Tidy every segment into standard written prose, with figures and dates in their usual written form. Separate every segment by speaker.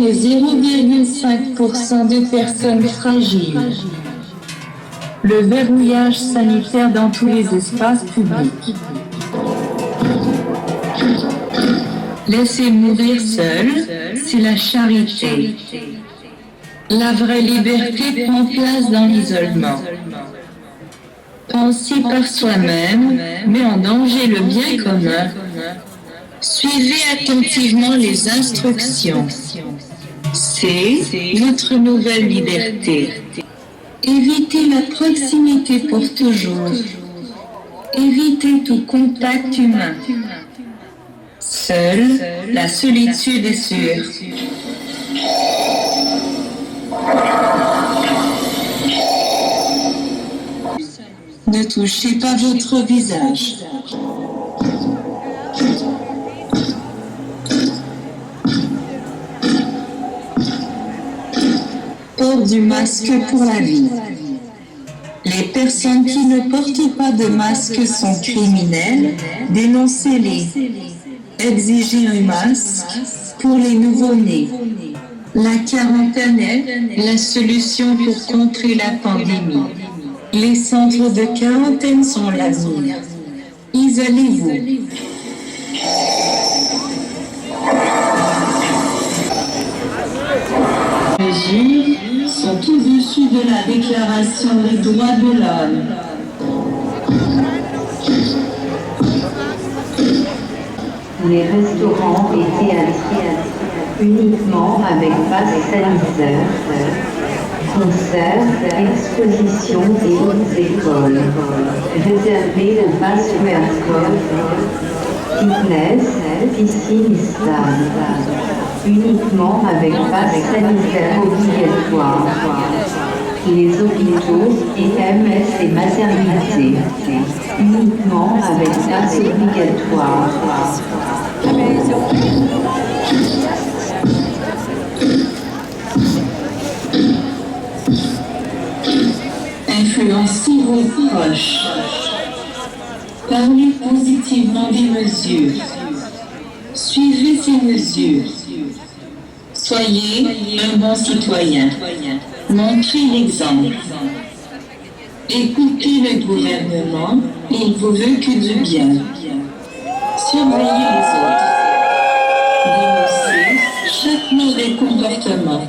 Speaker 1: que 0,5% de personnes fragiles. Le verrouillage sanitaire dans tous les espaces publics. Laisser mourir seul, c'est la charité. La vraie liberté prend place dans l'isolement. Penser par soi-même met en danger le bien commun. Suivez attentivement les instructions. C'est notre nouvelle liberté. Évitez la proximité pour toujours. Évitez tout contact humain. Seule la solitude est sûre. Ne touchez pas votre visage. Port du masque pour la vie. Les personnes qui ne portent pas de masque sont criminelles. Dénoncez-les. Exigez un masque pour les nouveau-nés. La quarantaine est la solution pour contrer la pandémie. Les centres de quarantaine sont l'avenir. Isolez-vous. Les mesures sont au-dessus de la Déclaration des droits de l'homme.
Speaker 2: Les restaurants étaient à uniquement avec passe sanitaire. Concerts, expositions et autres écoles. Réservez le pass QR code. Fitness, piscine et stade. Uniquement avec pass sanitaire obligatoire. Les hôpitaux, EMS et maternités. Uniquement avec pass obligatoire.
Speaker 1: Influencez vos proches. Parlez positivement des mesures. Suivez ces mesures. Soyez un bon citoyen. Montrez l'exemple. Écoutez le gouvernement, il vous veut que du bien. Surveillez les autres. Dénoncez chaque mauvais comportement.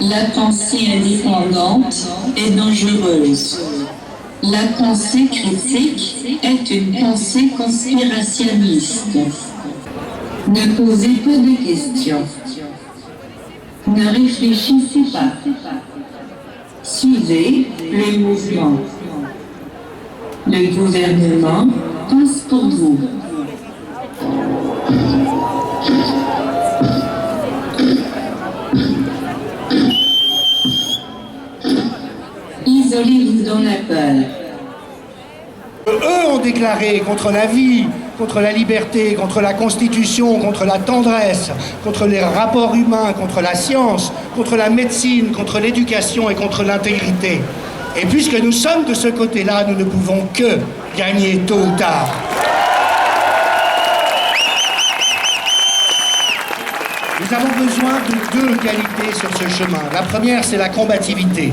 Speaker 1: La pensée indépendante est dangereuse. La pensée critique est une pensée conspirationniste. Ne posez pas de questions. Ne réfléchissez pas. Suivez le mouvement. Le gouvernement pense pour vous. Isolez-vous dans la peur.
Speaker 3: Eux ont déclaré contre la vie, contre la liberté, contre la Constitution, contre la tendresse, contre les rapports humains, contre la science, contre la médecine, contre l'éducation et contre l'intégrité. Et puisque nous sommes de ce côté-là, nous ne pouvons que gagner tôt ou tard. Nous avons besoin de deux qualités sur ce chemin. La première, c'est la combativité.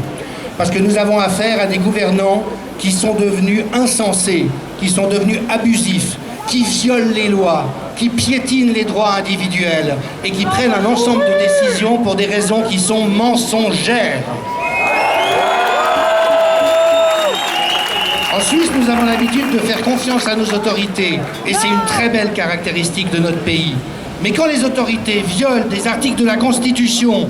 Speaker 3: Parce que nous avons affaire à des gouvernants qui sont devenus insensés, qui sont devenus abusifs, qui violent les lois, qui piétinent les droits individuels et qui prennent un ensemble de décisions pour des raisons qui sont mensongères. En Suisse, nous avons l'habitude de faire confiance à nos autorités et c'est une très belle caractéristique de notre pays. Mais quand les autorités violent des articles de la Constitution,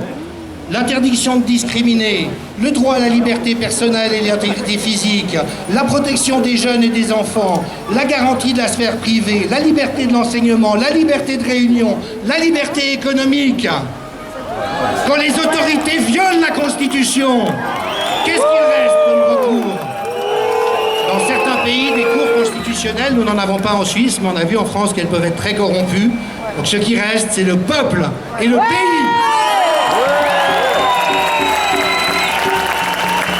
Speaker 3: l'interdiction de discriminer, le droit à la liberté personnelle et l'intégrité physique, la protection des jeunes et des enfants, la garantie de la sphère privée, la liberté de l'enseignement, la liberté de réunion, la liberté économique. Quand les autorités violent la Constitution, qu'est-ce qu'il reste comme recours? Dans certains pays, des cours constitutionnels, nous n'en avons pas en Suisse, mais on a vu en France qu'elles peuvent être très corrompues. Donc ce qui reste, c'est le peuple et le pays.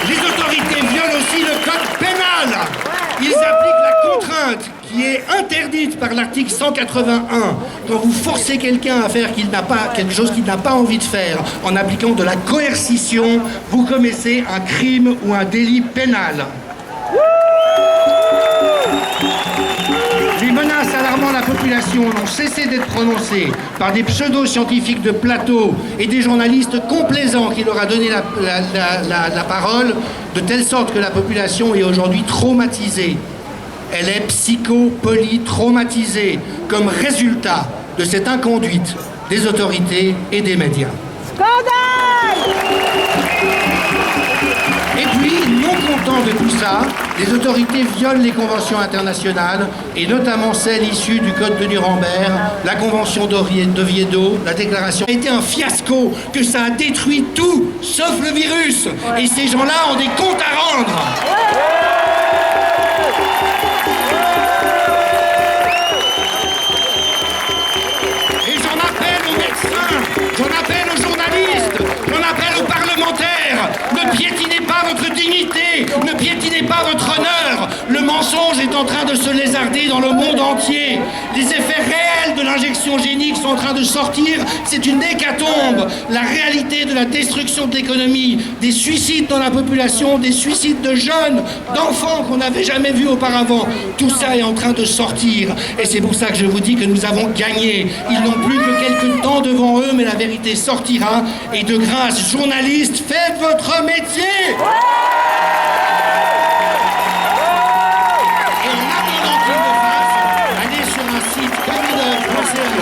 Speaker 3: Les autorités violent aussi le code pénal. Ils appliquent la contrainte qui est interdite par l'article 181. Quand vous forcez quelqu'un à faire quelque chose qu'il n'a pas envie de faire, en appliquant de la coercition, vous commettez un crime ou un délit pénal. Les menaces alarmant la population n'ont cessé d'être prononcées par des pseudo-scientifiques de plateau et des journalistes complaisants qui leur a donné la parole, de telle sorte que la population est aujourd'hui traumatisée. Elle est psycho-polytraumatisée comme résultat de cette inconduite des autorités et des médias.
Speaker 4: Scandale!
Speaker 3: Et puis, non contents de tout ça, les autorités violent les conventions internationales, et notamment celles issues du Code de Nuremberg, la Convention d'Oviedo, la déclaration. Ça a été un fiasco, que ça a détruit tout, sauf le virus. Et ces gens-là ont des comptes à rendre. Et j'en appelle aux médecins, j'en appelle aux journalistes, j'en appelle aux parlementaires. Ne piétinez pas votre dignité, ne piétinez pas votre honneur. Le mensonge est en train de se lézarder dans le monde entier. Les effets réels de l'injection génique sont en train de sortir. C'est une hécatombe. La réalité de la destruction de l'économie, des suicides dans la population, des suicides de jeunes, d'enfants qu'on n'avait jamais vus auparavant. Tout ça est en train de sortir. Et c'est pour ça que je vous dis que nous avons gagné. Ils n'ont plus que quelques temps devant eux, mais la vérité sortira. Et de grâce, journalistes, faites votre métier.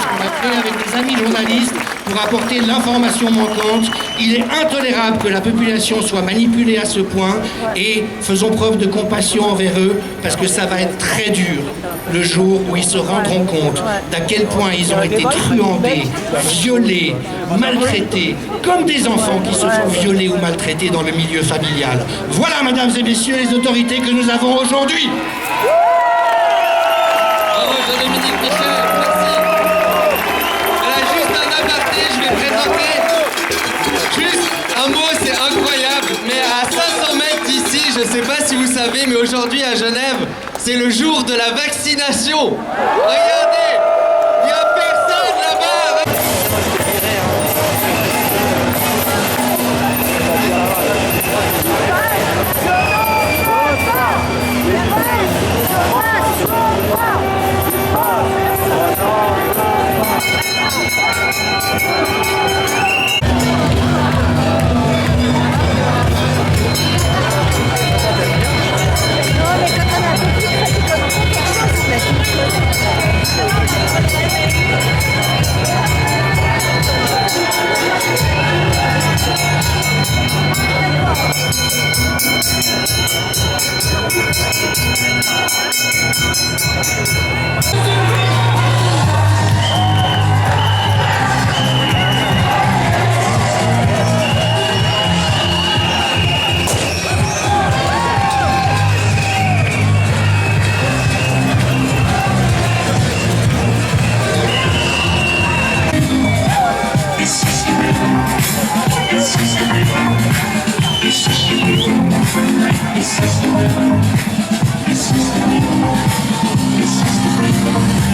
Speaker 3: qu'on a créé avec des amis journalistes pour apporter l'information manquante. Il est intolérable que la population soit manipulée à ce point et faisons preuve de compassion envers eux parce que ça va être très dur le jour où ils se rendront compte d'à quel point ils ont été truandés, violés, maltraités, comme des enfants qui se font violer ou maltraités dans le milieu familial. Voilà, mesdames et messieurs, les autorités que nous avons aujourd'hui.
Speaker 5: Bravo, Jean-Dominique Michel, merci. Voilà, juste un aparté, je vais présenter juste un mot, c'est incroyable, mais à 500 mètres d'ici, je ne sais pas si vous savez, mais aujourd'hui à Genève, c'est le jour de la vaccination. Regardez, il n'y a personne là-bas.
Speaker 6: This is the rhythm.